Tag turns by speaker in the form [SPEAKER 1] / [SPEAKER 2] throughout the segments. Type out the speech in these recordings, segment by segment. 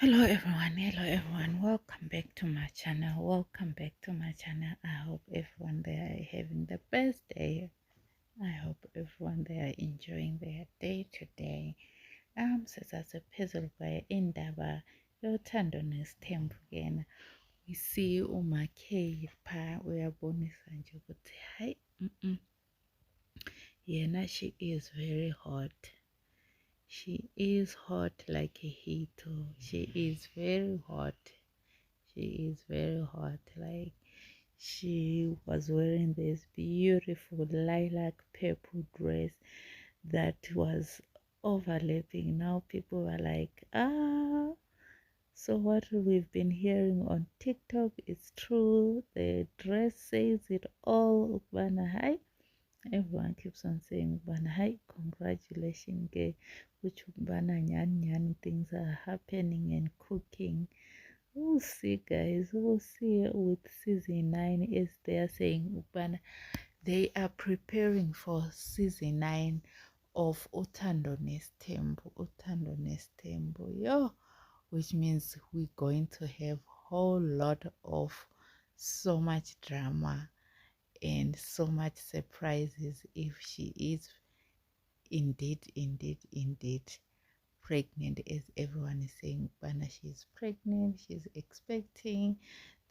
[SPEAKER 1] Hello everyone, welcome back to my channel. I hope everyone there are having the best day. I hope everyone there are enjoying their day today. Sisasephezulu indaba yothando nesithembu kena. We see uMackay pha uyabonisa nje ukuthi hayi yena she is very hot. She is hot like a heat. She is very hot. She is very hot. Like she was wearing this beautiful lilac purple dress that was overlapping. Now people were like, ah, so what we've been hearing on TikTok is true. The dress says it all. Ukubana, hi. Everyone keeps on saying, Ukubana, hi, congratulations, which Ukubana, nyan, things are happening and cooking. We'll see, guys. We'll see with season 9. As they are saying, Ukubana, they are preparing for season 9 of Uthando Nesthembu. Uthando Nesthembu, yo, which means we're going to have whole lot of so much drama and so much surprises if she is indeed pregnant, as everyone is saying. Bana, she's pregnant, she's expecting.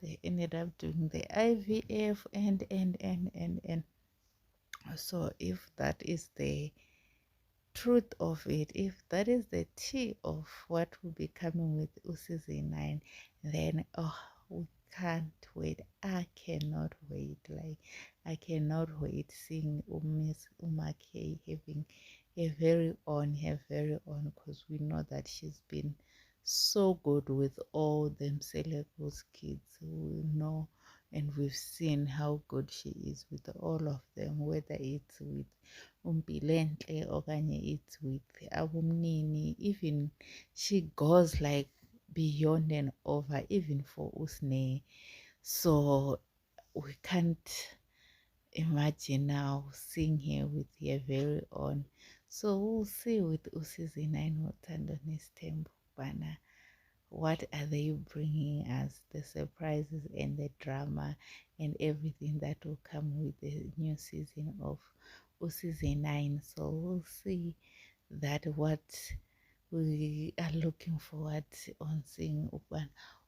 [SPEAKER 1] They ended up doing the IVF and so if that is the truth of it, if that is the tea of what will be coming with season 9, then we can't wait. I cannot wait. Like I cannot wait seeing Miss Umackay having her very own, because we know that she's been so good with all them celebrities kids. We know and we've seen how good she is with all of them, whether it's with Umpilenhle okanye it's with Abumnini. Even she goes like beyond and over, even for Usne. So we can't imagine now seeing her with her very own. So we'll see with season 9 Uthando Nesthembu Bana. What are they bringing us? The surprises and the drama and everything that will come with the new season of season 9. So we'll see that what we are looking forward on seeing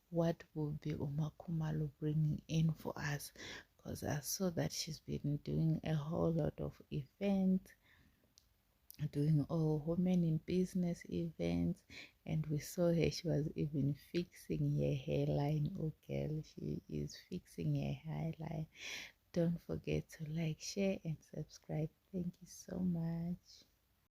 [SPEAKER 1] what will be Umakhumalo bringing in for us, because I saw that she's been doing a whole lot of events, doing all women in business events, and we saw her, she was even fixing her hairline. Oh girl, she is fixing her hairline. Don't forget to like, share and subscribe. Thank you so much.